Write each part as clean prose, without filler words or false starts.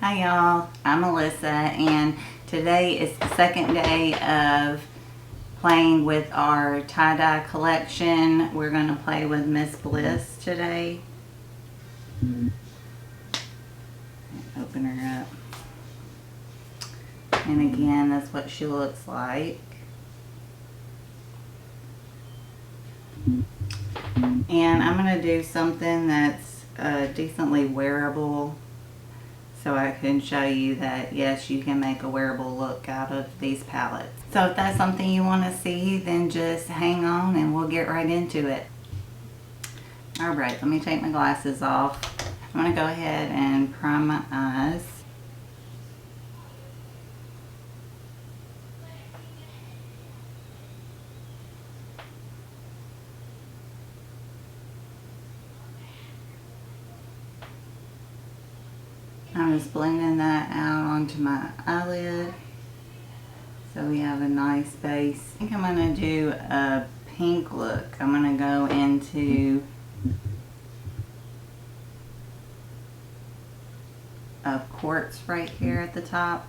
Hi y'all, I'm Melissa, and today is the second day of playing with our tie-dye collection. We're going to play with Miss Bliss today. Open her up. And again, that's what she looks like. And I'm going to do something that's decently wearable, so I can show you that yes, you can make a wearable look out of these palettes. So if that's something you want to see, then just hang on and we'll get right into it. Alright, let me take my glasses off. I'm going to go ahead and prime my eyes. I'm just blending that out onto my eyelid so we have a nice base. I think I'm going to do a pink look. I'm going to go into a quartz right here at the top.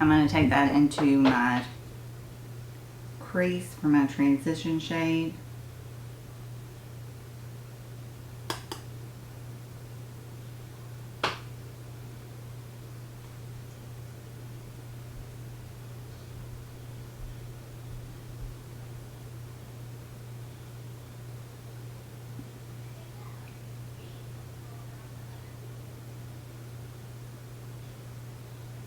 I'm going to take that into my crease for my transition shade.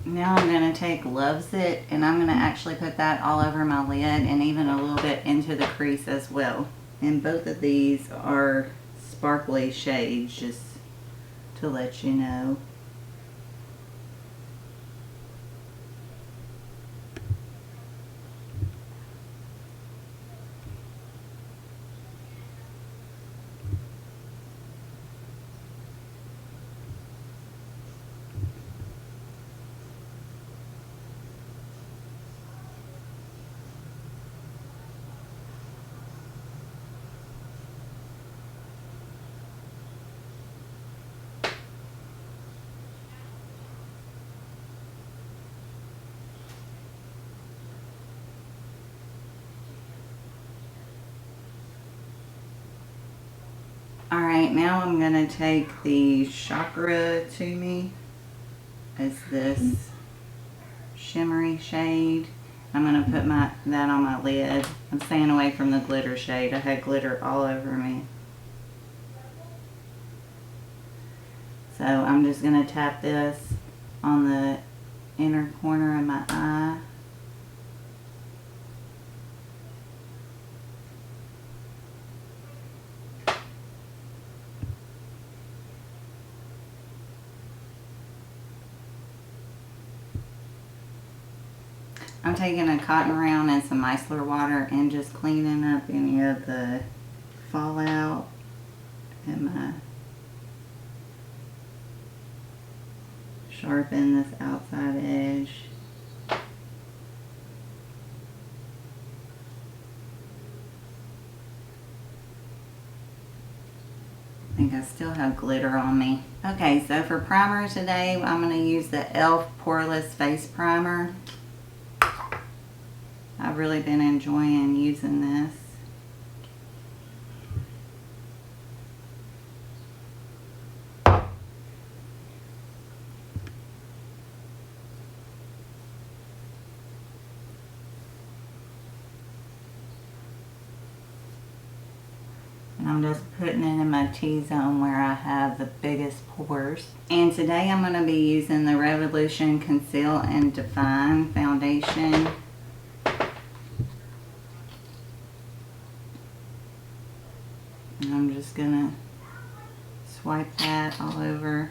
Now I'm going to take Loves It, and I'm going to actually put that all over my lid and even a little bit into the crease as well. And both of these are sparkly shades, just to let you know. Alright, now I'm going to take the Chakra to me as this shimmery shade. I'm going to put that on my lid. I'm staying away from the glitter shade. I had glitter all over me. So I'm just going to tap this on the inner corner of my eye. I'm taking a cotton round and some micellar water and just cleaning up any of the fallout and sharpen this outside edge. I think I still have glitter on me. Okay, so for primer today, I'm going to use the e.l.f. Poreless Face Primer. I've really been enjoying using this. And I'm just putting it in my T-zone where I have the biggest pores. And today I'm going to be using the Revolution Conceal and Define Foundation. And I'm just going to swipe that all over.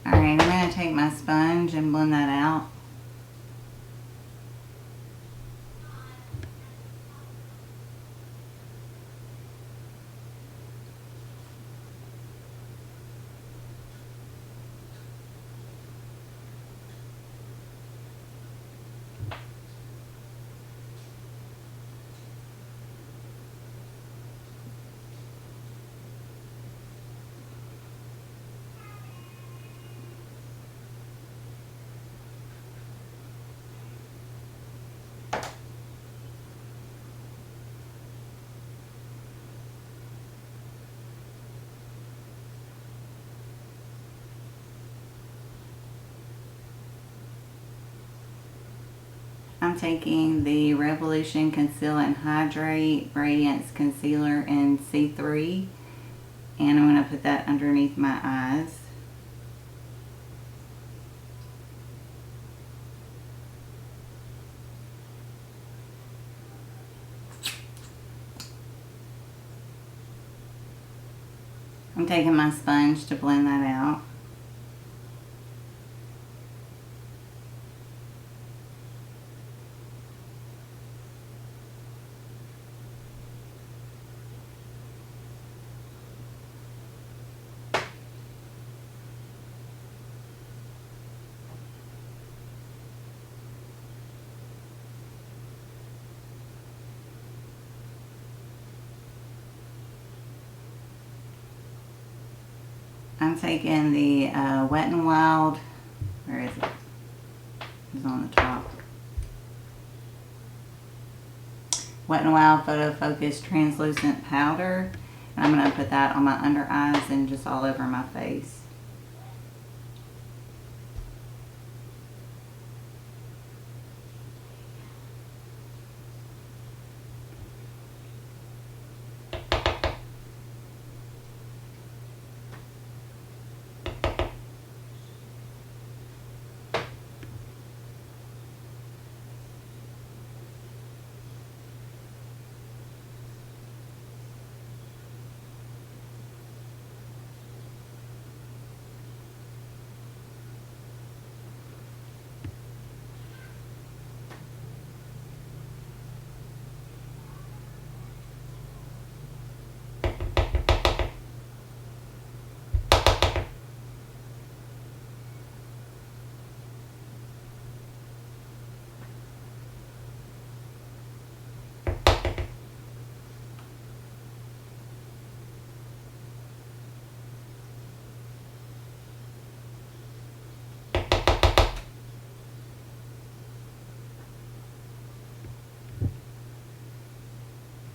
Alright, I'm going to take my sponge and blend that out. I'm taking the Revolution Conceal and Hydrate Radiance Concealer in C3, and I'm going to put that underneath my eyes. I'm taking my sponge to blend that out. I'm taking the Wet n Wild, where is it? It's on the top. Wet n Wild Photo Focus Translucent Powder. And I'm going to put that on my under eyes and just all over my face.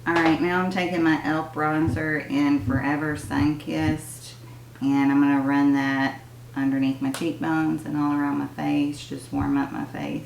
Alright, now I'm taking my e.l.f. bronzer in Forever Sunkissed, and I'm going to run that underneath my cheekbones and all around my face, just warm up my face.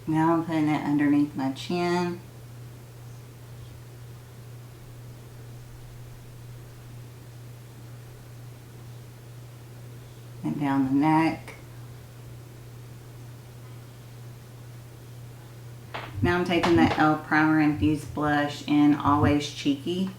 Now I'm putting it underneath my chin. And down the neck. Now I'm taking the e.l.f. Primer Infused Blush in Always Cheeky.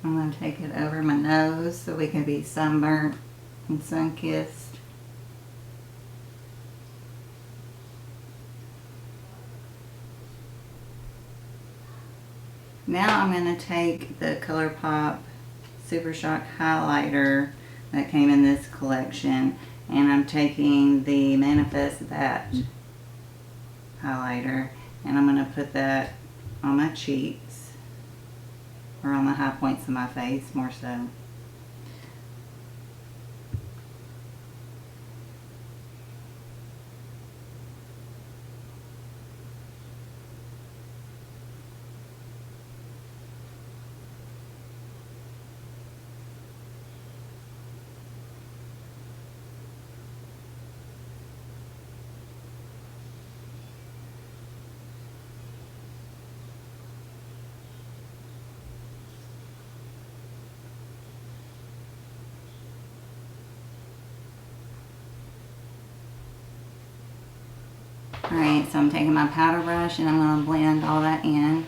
I'm going to take it over my nose so we can be sunburnt and sun-kissed. Now I'm going to take the Colourpop Super Shock highlighter that came in this collection, and I'm taking the Manifest That highlighter, and I'm going to put that on my cheeks, or on the high points of my face more so. Alright, so I'm taking my powder brush and I'm going to blend all that in.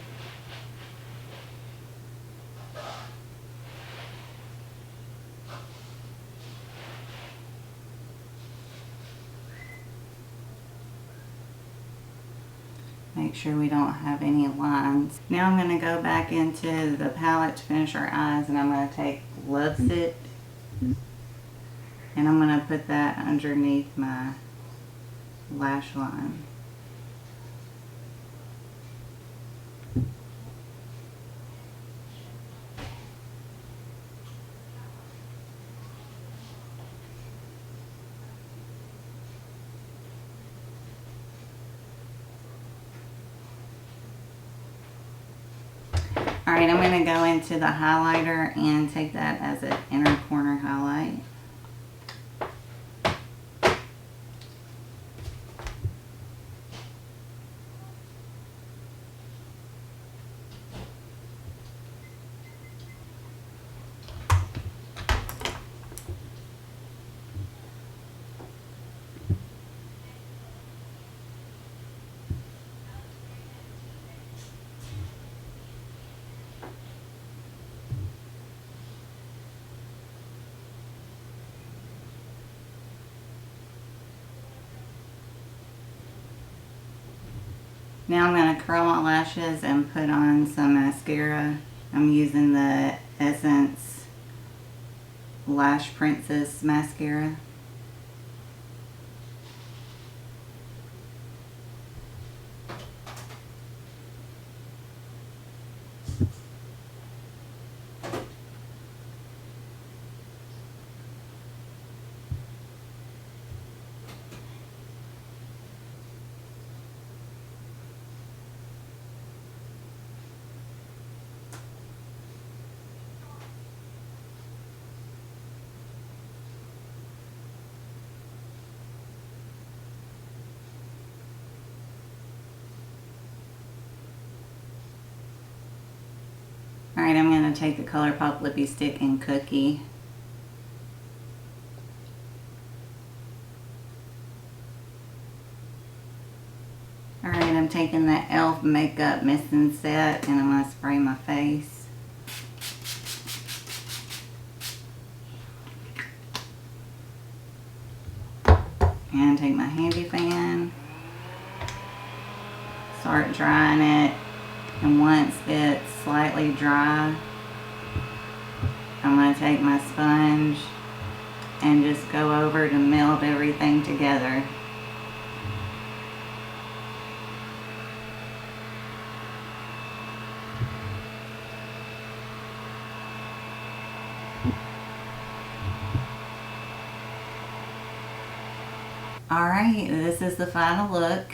Make sure we don't have any lines. Now I'm going to go back into the palette to finish our eyes, and I'm going to take Loves It, and I'm going to put that underneath my lash line. Alright, I'm going to go into the highlighter and take that as an inner corner highlight. Now I'm going to curl my lashes and put on some mascara. I'm using the Essence Lash Princess mascara. Alright, I'm going to take the Colourpop Lippie Stick in Cookie. Alright, I'm taking the e.l.f. Makeup Mist Set and I'm going to spray my face. And take my handy fan. Start drying it. And once it's slightly dry, I'm going to take my sponge and just go over to melt everything together. Alright, this is the final look.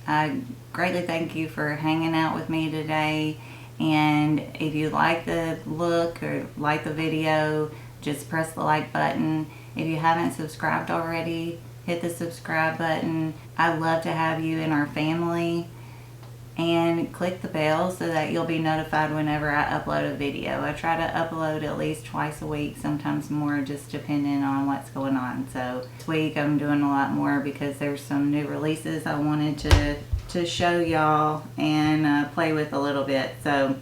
I greatly thank you for hanging out with me today, and if you like the look or like the video, just press the like button. If you haven't subscribed already, hit the subscribe button. I'd love to have you in our family, and click the bell so that you'll be notified whenever I upload a video. I try to upload at least twice a week, sometimes more, just depending on what's going on. So this week I'm doing a lot more because there's some new releases I wanted to show y'all and play with a little bit. So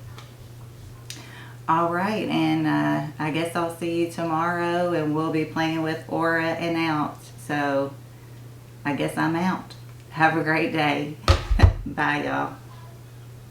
alright, and I guess I'll see you tomorrow, and we'll be playing with Aura and out. So I guess I'm out. Have a great day. Bye y'all.